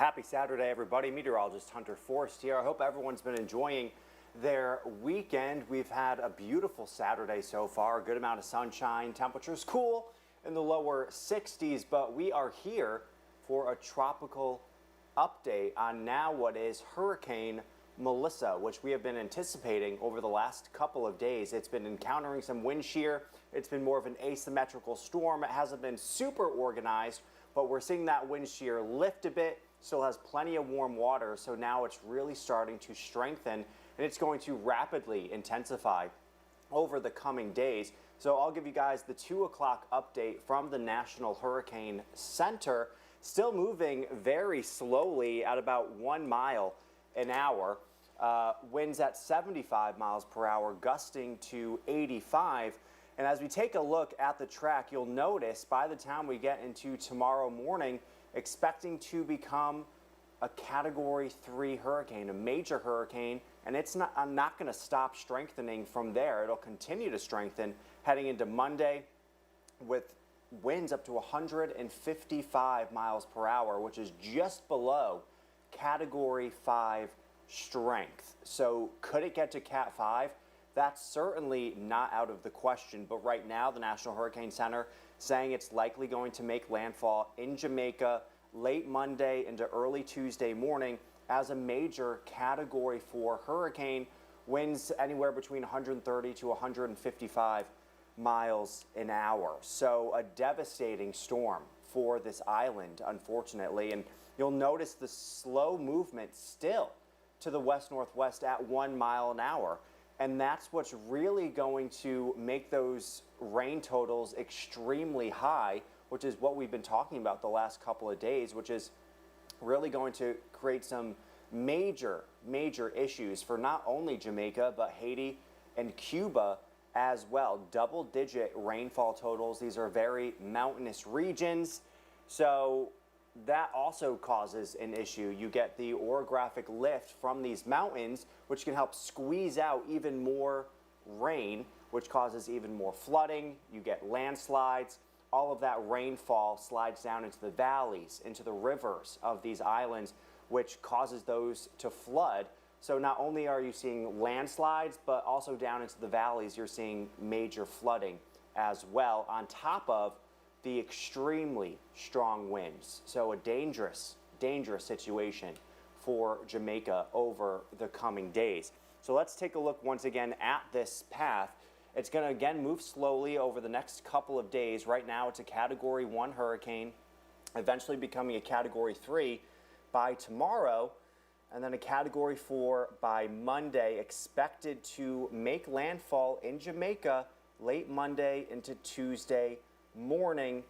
Happy Saturday, everybody. Meteorologist Hunter Forst here. I hope everyone's been enjoying their weekend. We've had a beautiful Saturday so far, a good amount of sunshine. Temperatures cool in the lower 60s, but we are here for a tropical update on now what is Hurricane Melissa, which we have been anticipating over the last couple of days. It's been encountering some wind shear. It's been more of an asymmetrical storm. It hasn't been super organized, but we're seeing that wind shear lift a bit. Still has plenty of warm water, so now it's really starting to strengthen, and it's going to rapidly intensify over the coming days. So I'll give you guys the 2 o'clock update from the National Hurricane Center. Still moving very slowly at about 1 mile an hour. Winds at 75 miles per hour, gusting to 85. And as we take a look at the track, you'll notice by the time we get into tomorrow morning, expecting to become a Category 3 hurricane, a major hurricane, and it's not going to stop strengthening from there. It'll continue to strengthen heading into Monday with winds up to 155 miles per hour, which is just below Category 5 strength. So could it get to Cat 5? That's certainly not out of the question, but right now the National Hurricane Center saying it's likely going to make landfall in Jamaica late Monday into early Tuesday morning as a major Category 4 hurricane. Winds anywhere between 130 to 155 miles an hour. So a devastating storm for this island, unfortunately. And you'll notice the slow movement still to the west-northwest at 1 mile an hour. And that's what's really going to make those rain totals extremely high, which is what we've been talking about the last couple of days, which is really going to create some major issues for not only Jamaica, but Haiti and Cuba as well. Double-digit rainfall totals. These are very mountainous regions, so that also causes an issue. You get the orographic lift from these mountains, which can help squeeze out even more rain, which causes even more flooding. You get landslides. All of that rainfall slides down into the valleys, into the rivers of these islands, which causes those to flood. So not only are you seeing landslides, but also down into the valleys, you're seeing major flooding as well, on top of the extremely strong winds. So a dangerous situation for Jamaica over the coming days. So let's take a look once again at this path. It's going to again move slowly over the next couple of days. Right now it's a Category 1 hurricane, eventually becoming a Category 3 by tomorrow, and then a Category 4 by Monday, expected to make landfall in Jamaica late Monday into Tuesday morning.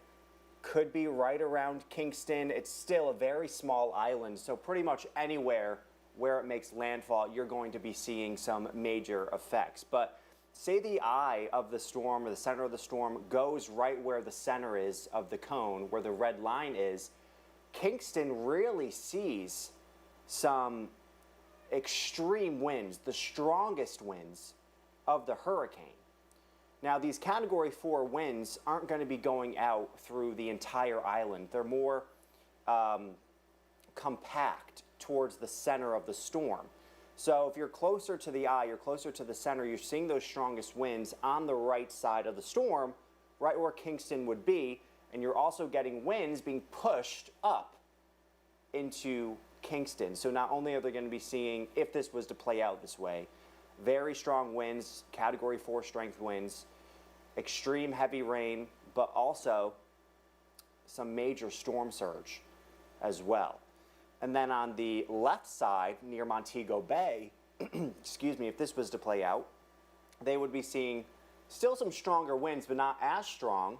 Could be right around Kingston. It's still a very small island, so pretty much anywhere where it makes landfall, you're going to be seeing some major effects. But say the eye of the storm or the center of the storm goes right where the center is of the cone, where the red line is, Kingston really sees some extreme winds, the strongest winds of the hurricane. Now, these Category 4 winds aren't going to be going out through the entire island. They're more compact towards the center of the storm. So if you're closer to the eye, you're closer to the center, you're seeing those strongest winds on the right side of the storm, right where Kingston would be, and you're also getting winds being pushed up into Kingston. So not only are they going to be seeing, if this was to play out this way, very strong winds, Category 4 strength winds, extreme heavy rain, but also some major storm surge as well. And then on the left side, near Montego Bay, excuse me, if this was to play out, they would be seeing still some stronger winds, but not as strong,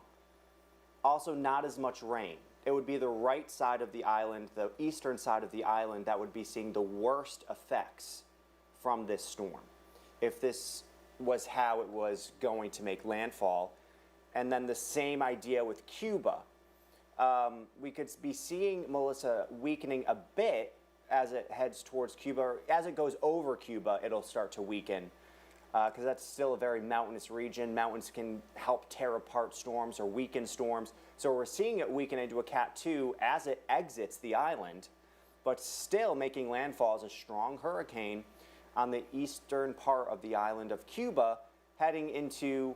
also not as much rain. It would be the right side of the island, the eastern side of the island, that would be seeing the worst effects from this storm, if this was how it was going to make landfall. And then the same idea with Cuba. We could be seeing Melissa weakening a bit as it heads towards Cuba. Or as it goes over Cuba, it'll start to weaken because that's still a very mountainous region. Mountains can help tear apart storms or weaken storms. So we're seeing it weaken into a Cat 2 as it exits the island. but still making landfall as a strong hurricane on the eastern part of the island of Cuba, heading into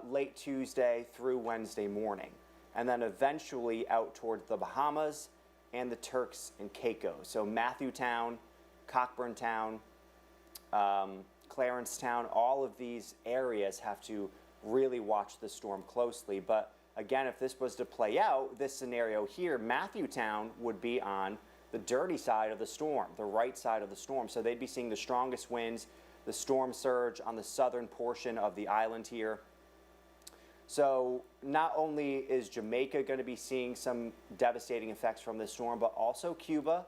late Tuesday through Wednesday morning, and then eventually out towards the Bahamas and the Turks and Caicos. So Matthewtown, Cockburntown, Clarencetown, all of these areas have to really watch the storm closely. But again, if this was to play out, this scenario here, Matthewtown would be on the dirty side of the storm, the right side of the storm. So they'd be seeing the strongest winds, the storm surge on the southern portion of the island here. So not only is Jamaica going to be seeing some devastating effects from this storm, but also Cuba,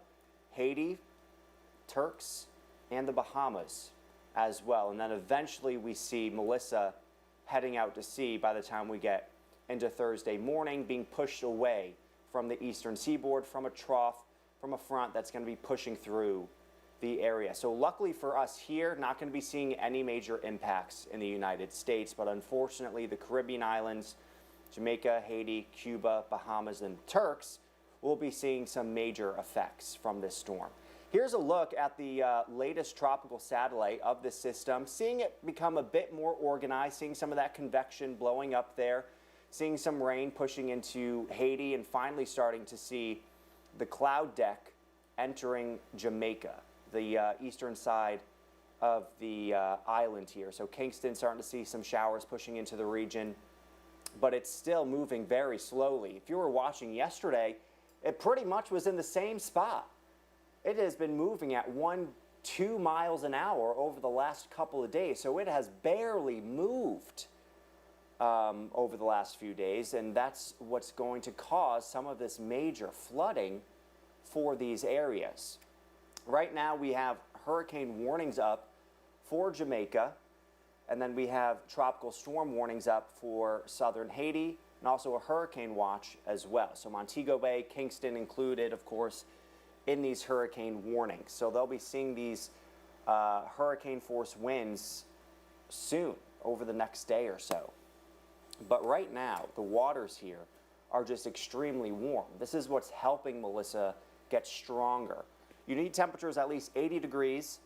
Haiti, Turks, and the Bahamas as well. And then eventually we see Melissa heading out to sea by the time we get into Thursday morning, being pushed away from the eastern seaboard, from a trough, from a front that's going to be pushing through the area. So luckily for us here, not going to be seeing any major impacts in the United States, but unfortunately the Caribbean islands, Jamaica, Haiti, Cuba, Bahamas, and Turks will be seeing some major effects from this storm. Here's a look at the latest tropical satellite of the system, seeing it become a bit more organized, seeing some of that convection blowing up there, seeing some rain pushing into Haiti, and finally starting to see the cloud deck entering Jamaica, the eastern side of the island here. So Kingston starting to see some showers pushing into the region, but it's still moving very slowly. If you were watching yesterday, it pretty much was in the same spot. It has been moving at 1-2 miles an hour over the last couple of days, so it has barely moved over the last few days, and that's what's going to cause some of this major flooding for these areas. Right now we have hurricane warnings up for Jamaica, and then we have tropical storm warnings up for southern Haiti, and also a hurricane watch as well. So Montego Bay, Kingston included, of course, in these hurricane warnings. So they'll be seeing these hurricane force winds soon, over the next day or so. But right now, the waters here are just extremely warm. This is what's helping Melissa get stronger. You need temperatures at least 80 degrees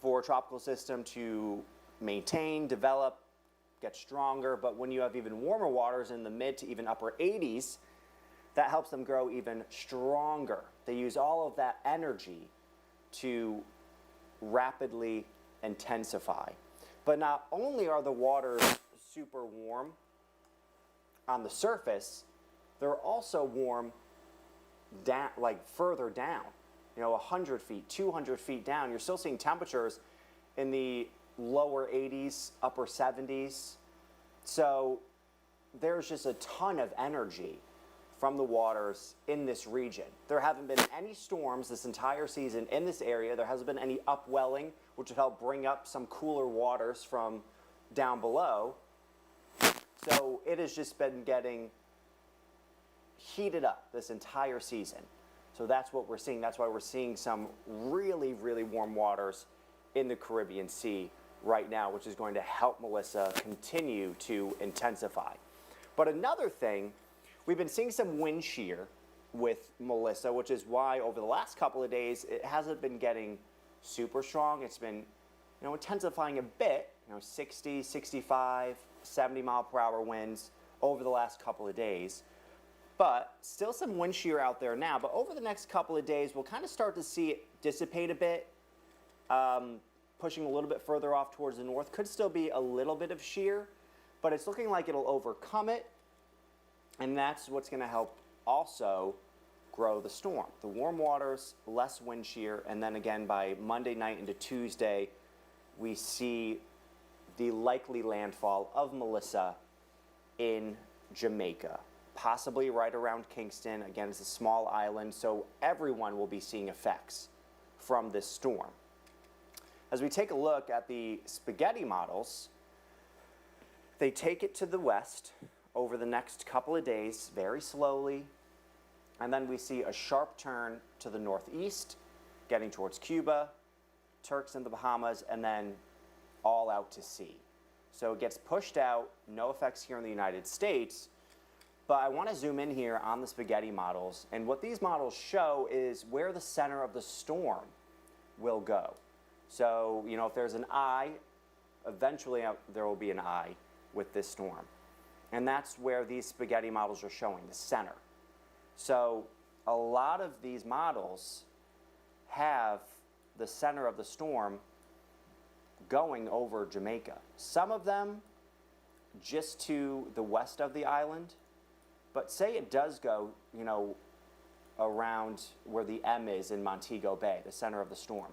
for a tropical system to maintain, develop, get stronger. But when you have even warmer waters in the mid to even upper 80s, that helps them grow even stronger. They use all of that energy to rapidly intensify. But not only are the waters super warm on the surface, they're also warm down, like further down, 100 feet, 200 feet down. You're still seeing temperatures in the lower 80s, upper 70s. So there's just a ton of energy from the waters in this region. There haven't been any storms this entire season in this area. There hasn't been any upwelling, which would help bring up some cooler waters from down below. So it has just been getting heated up this entire season. So that's what we're seeing. That's why we're seeing some really, really warm waters in the Caribbean Sea right now, which is going to help Melissa continue to intensify. But another thing, we've been seeing some wind shear with Melissa, which is why over the last couple of days, it hasn't been getting super strong. It's been, intensifying a bit, 60, 65, 70 mile per hour winds over the last couple of days. But still some wind shear out there now. But over the next couple of days, we'll kind of start to see it dissipate a bit, pushing a little bit further off towards the north. Could still be a little bit of shear, but it's looking like it'll overcome it. And that's what's going to help also grow the storm. The warm waters, less wind shear, and then again by Monday night into Tuesday, we see the likely landfall of Melissa in Jamaica, possibly right around Kingston. Again, it's a small island, so everyone will be seeing effects from this storm. As we take a look at the spaghetti models, they take it to the west over the next couple of days, very slowly, and then we see a sharp turn to the northeast, getting towards Cuba, Turks and the Bahamas, and then all out to sea. So it gets pushed out, no effects here in the United States, But I want to zoom in here on the spaghetti models, and what these models show is where the center of the storm will go. So, you know, if there's an eye, eventually there will be an eye with this storm. And that's where these spaghetti models are showing, the center. So a lot of these models have the center of the storm going over Jamaica. Some of them just to the west of the island, but say it does go, you know, around where the M is in Montego Bay, the center of the storm.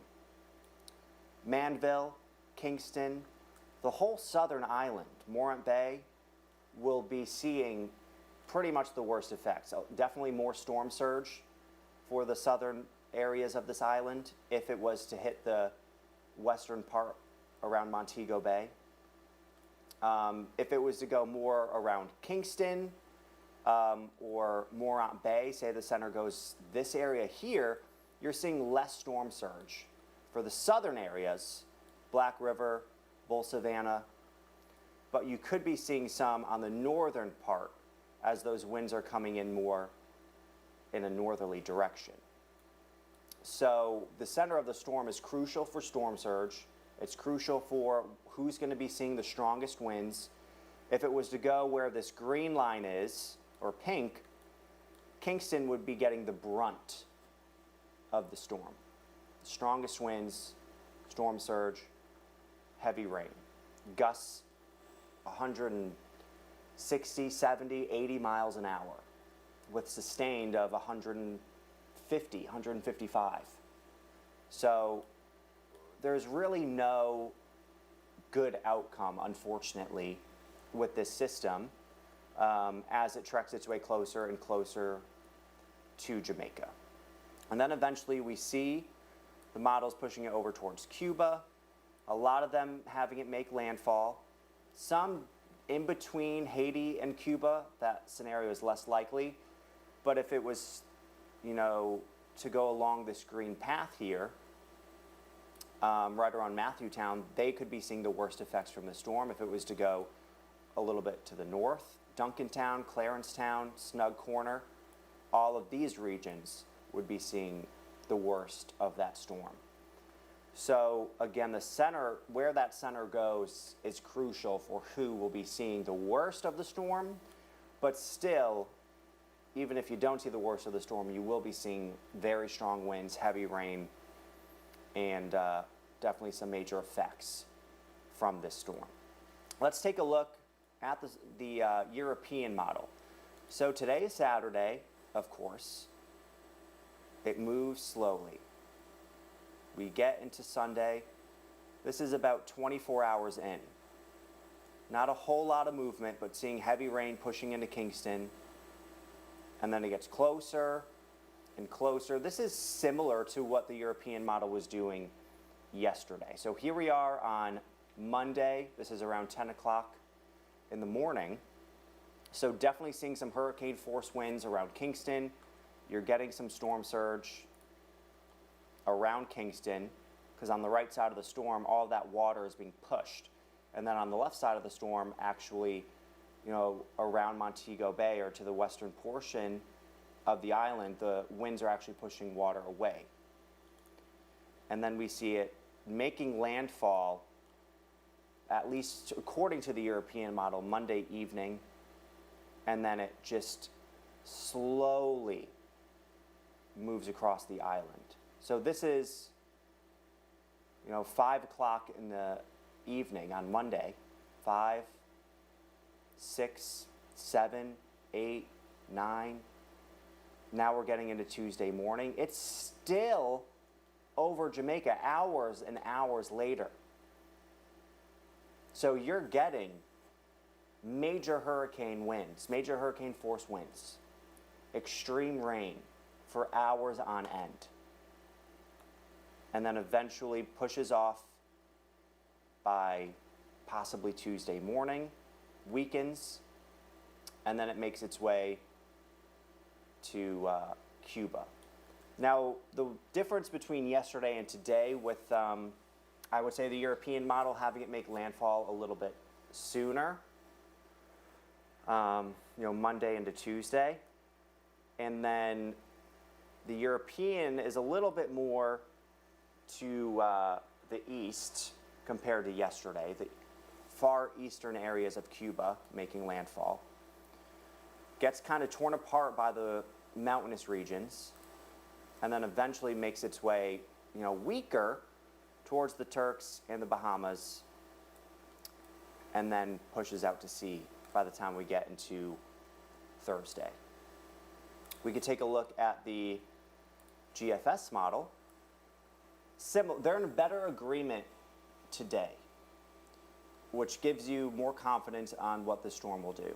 Manville, Kingston, the whole southern island, Morant Bay, will be seeing pretty much the worst effects. So definitely more storm surge for the southern areas of this island if it was to hit the western part around Montego Bay. If it was to go more around Kingston or Morant Bay, say the center goes this area here, you're seeing less storm surge. For the southern areas, Black River, Bull Savannah, but you could be seeing some on the northern part as those winds are coming in more in a northerly direction. So the center of the storm is crucial for storm surge. It's crucial for who's going to be seeing the strongest winds. If it was to go where this green line is, or pink, Kingston would be getting the brunt of the storm. The strongest winds, storm surge, heavy rain. Gusts 160, 70, 80 miles an hour with sustained of 150, 155. So there's really no good outcome, unfortunately, with this system as it treks its way closer and closer to Jamaica. And then eventually we see the models pushing it over towards Cuba, a lot of them having it make landfall. Some in between Haiti and Cuba, that scenario is less likely. But if it was, you know, to go along this green path here, right around Matthewtown, they could be seeing the worst effects from the storm. If it was to go a little bit to the north, Duncantown, Clarencetown, Snug Corner, all of these regions would be seeing the worst of that storm. So again, the center, where that center goes, is crucial for who will be seeing the worst of the storm. But still, even if you don't see the worst of the storm, you will be seeing very strong winds, heavy rain, and definitely some major effects from this storm. Let's take a look at the European model. So today is Saturday, of course. It moves slowly. We get into Sunday. This is about 24 hours in. Not a whole lot of movement, but seeing heavy rain pushing into Kingston. And then it gets closer and closer. This is similar to what the European model was doing yesterday. So here we are on Monday. This is around 10 o'clock in the morning. So definitely seeing some hurricane force winds around Kingston. You're getting some storm surge around Kingston, because on the right side of the storm, all that water is being pushed. And then on the left side of the storm, actually, you know, around Montego Bay or to the western portion of the island, the winds are actually pushing water away. And then we see it making landfall, at least according to the European model, Monday evening, and then it just slowly moves across the island. So this is, you know, 5 o'clock in the evening on Monday. 5, 6, 7, 8, 9. Now we're getting into Tuesday morning. It's still over Jamaica hours and hours later. So you're getting major hurricane winds, major hurricane force winds, extreme rain for hours on end. And then eventually pushes off by possibly Tuesday morning, weakens, and then it makes its way to Cuba. Now, the difference between yesterday and today with, I would say, the European model having it make landfall a little bit sooner, Monday into Tuesday. And then the European is a little bit more to the east compared to yesterday. The far eastern areas of Cuba making landfall. Gets kind of torn apart by the mountainous regions, and then eventually makes its way, weaker towards the Turks and the Bahamas, and then pushes out to sea by the time we get into Thursday. We could take a look at the GFS model. They're in a better agreement today, which gives you more confidence on what the storm will do.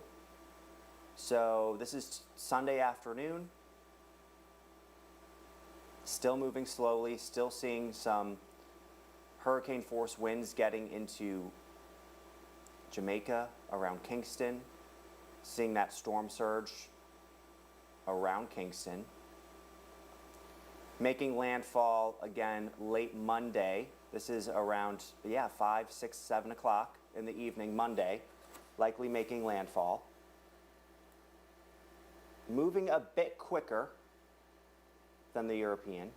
So this is Sunday afternoon. Still moving slowly, still seeing some hurricane force winds getting into Jamaica, around Kingston, seeing that storm surge around Kingston. Making landfall again late Monday. This is around 5, 6, 7 o'clock in the evening Monday, likely making landfall. Moving a bit quicker than the European.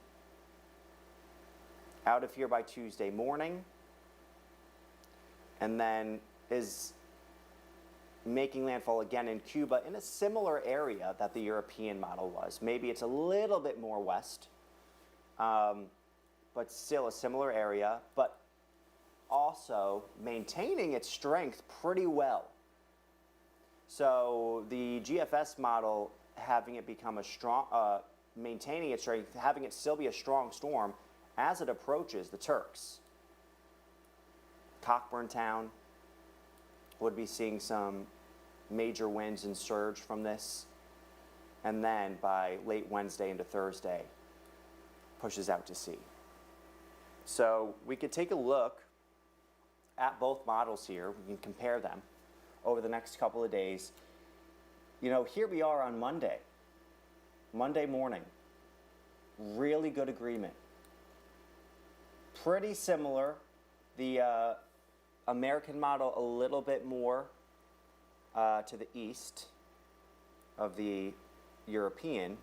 Out of here by Tuesday morning, and then is making landfall again in Cuba in a similar area that the European model was. Maybe it's a little bit more west, but still a similar area, but also maintaining its strength pretty well. So the GFS model, having it become a strong, maintaining its strength, having it still be a strong storm as it approaches the Turks. Cockburn Town would be seeing some major winds and surge from this, and then by late Wednesday into Thursday, pushes out to sea. So we could take a look at both models here. We can compare them over the next couple of days. Here we are on Monday morning. Really good agreement. Pretty similar. The American model a little bit more to the east of the European,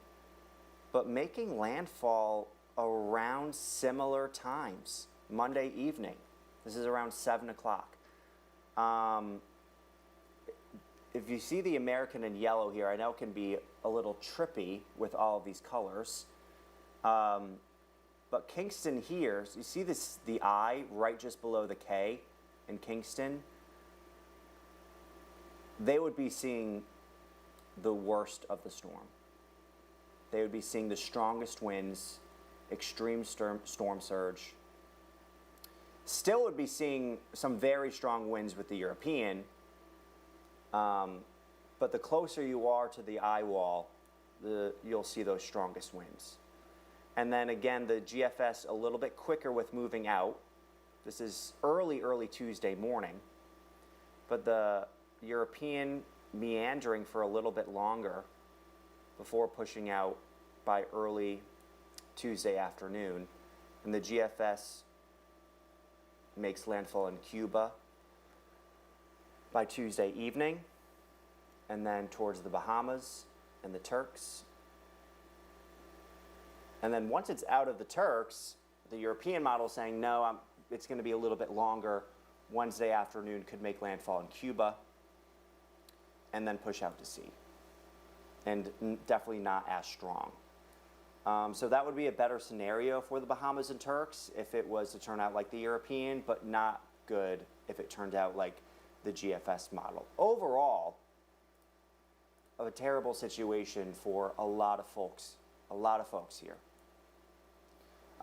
but making landfall around similar times. Monday evening. This is around 7 o'clock. If you see the American in yellow here, I know it can be a little trippy with all of these colors. But Kingston here, so you see the I right just below the K in Kingston? They would be seeing the worst of the storm. They would be seeing the strongest winds, extreme storm surge. Still would be seeing some very strong winds with the European, but the closer you are to the eye wall, you'll see those strongest winds. And then again, the GFS a little bit quicker with moving out. This is early Tuesday morning, but the European meandering for a little bit longer before pushing out by early Tuesday afternoon. And the GFS makes landfall in Cuba by Tuesday evening, and then towards the Bahamas and the Turks. And then once it's out of the Turks, the European model is saying, no, it's going to be a little bit longer. Wednesday afternoon could make landfall in Cuba, and then push out to sea. And definitely not as strong. So that would be a better scenario for the Bahamas and Turks if it was to turn out like the European, but not good if it turned out like the GFS model. Overall, a terrible situation for a lot of folks here.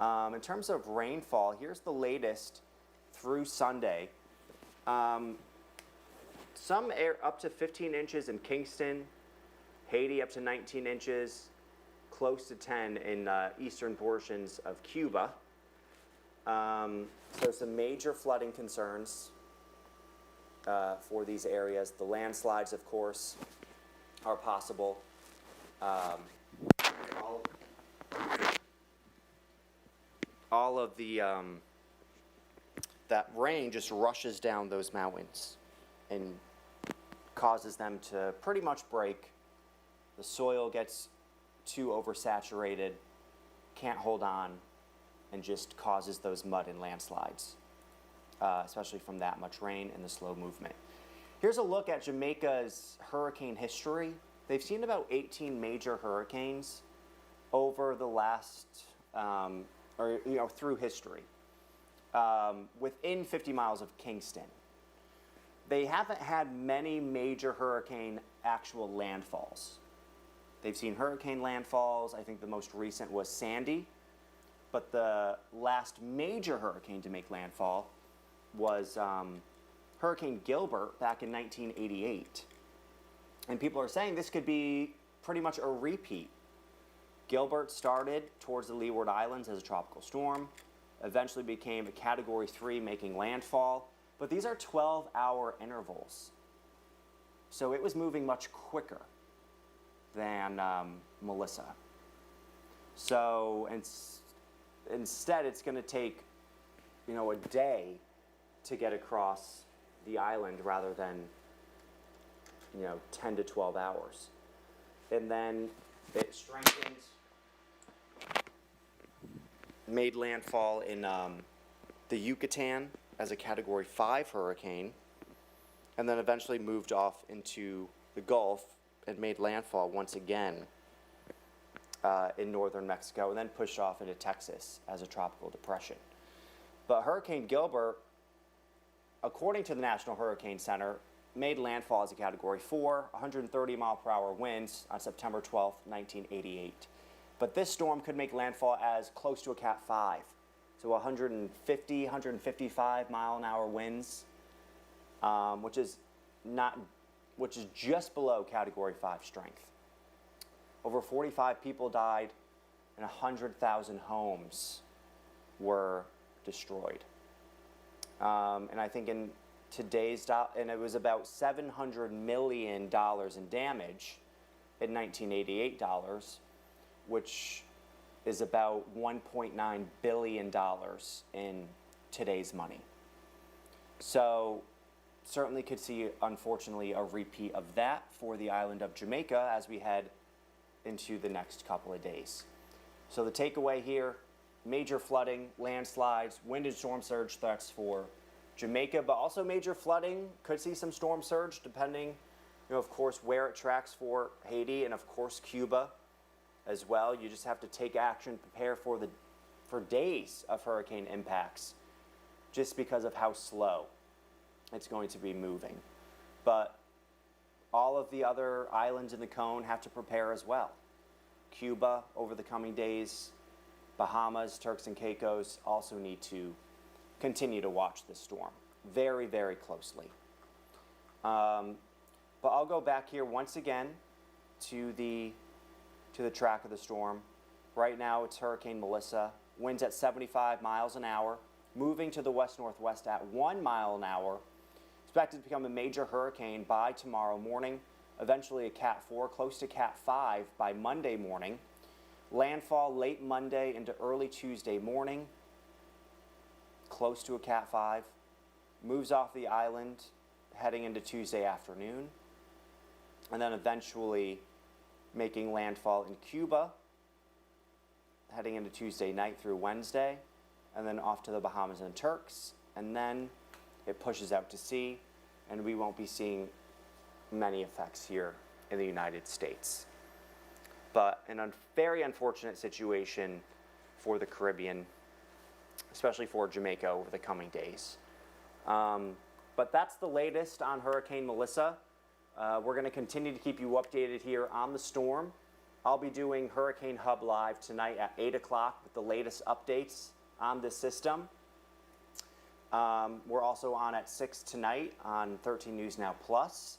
In terms of rainfall, here's the latest through Sunday. Some air up to 15 inches in Kingston, Haiti up to 19 inches, close to 10 in eastern portions of Cuba. So some major flooding concerns for these areas. The landslides, of course, are possible. All of the that rain just rushes down those mountains and causes them to pretty much break. The soil gets too oversaturated, can't hold on, and just causes those mud and landslides, especially from that much rain and the slow movement. Here's a look at Jamaica's hurricane history. They've seen about 18 major hurricanes over the last, through history, within 50 miles of Kingston. They haven't had many major hurricane actual landfalls. They've seen hurricane landfalls. I think the most recent was Sandy, but the last major hurricane to make landfall was Hurricane Gilbert back in 1988. And people are saying this could be pretty much a repeat. Gilbert started towards the Leeward Islands as a tropical storm, eventually became a Category 3 making landfall, but these are 12-hour intervals. So it was moving much quicker than Melissa. So instead it's going to take, a day to get across the island rather than, 10 to 12 hours. And then it strengthened, made landfall in the Yucatan as a Category 5 hurricane, and then eventually moved off into the Gulf and made landfall once again in northern Mexico, and then pushed off into Texas as a tropical depression. But Hurricane Gilbert, according to the National Hurricane Center, made landfall as a Category 4, 130 mile per hour winds on September 12, 1988. But this storm could make landfall as close to a Cat 5, so 150, 155 mile an hour winds, which is just below Category 5 strength. Over 45 people died and 100,000 homes were destroyed. And I think in today's and it was about $700 million in damage in 1988 dollars, which is about $1.9 billion in today's money. So certainly could see, unfortunately, a repeat of that for the island of Jamaica as we head into the next couple of days. So the takeaway here, major flooding, landslides, wind and storm surge threats for Jamaica, but also major flooding. Could see some storm surge depending, of course, where it tracks for Haiti and, of course, Cuba as well. You just have to take action, prepare for days of hurricane impacts just because of how slow it's going to be moving. But all of the other islands in the cone have to prepare as well. Cuba over the coming days, Bahamas, Turks and Caicos also need to continue to watch this storm very, very closely. But I'll go back here once again to the track of the storm. Right now it's Hurricane Melissa. Winds at 75 miles an hour, moving to the west-northwest at 1 mile an hour. Expected to become a major hurricane by tomorrow morning, eventually a Cat 4, close to Cat 5 by Monday morning. Landfall late Monday into early Tuesday morning, close to a Cat 5. Moves off the island heading into Tuesday afternoon, and then eventually making landfall in Cuba heading into Tuesday night through Wednesday, and then off to the Bahamas and Turks, and then it pushes out to sea, and we won't be seeing many effects here in the United States. But a very unfortunate situation for the Caribbean, especially for Jamaica over the coming days. But that's the latest on Hurricane Melissa. We're going to continue to keep you updated here on the storm. I'll be doing Hurricane Hub Live tonight at 8 o'clock with the latest updates on this system. We're also on at 6 tonight on 13 News Now Plus.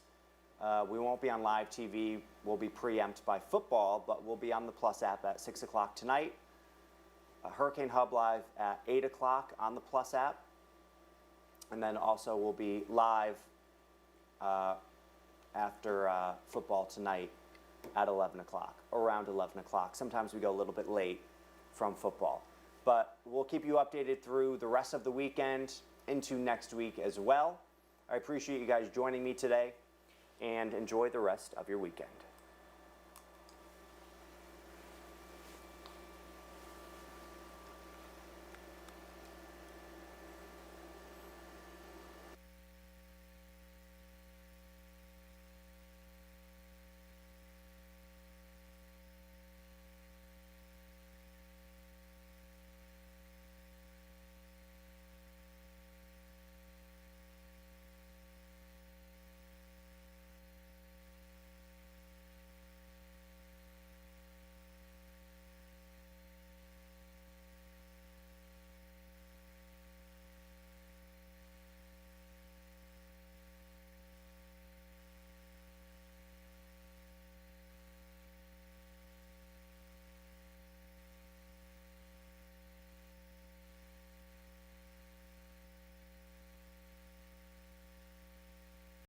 We won't be on live TV. We'll be preempted by football, but we'll be on the Plus app at 6 o'clock tonight. Hurricane Hub Live at 8 o'clock on the Plus app. And then also we'll be live after football tonight at 11 o'clock, around 11 o'clock. Sometimes we go a little bit late from football. But we'll keep you updated through the rest of the weekend into next week as well. I appreciate you guys joining me today. and enjoy the rest of your weekend.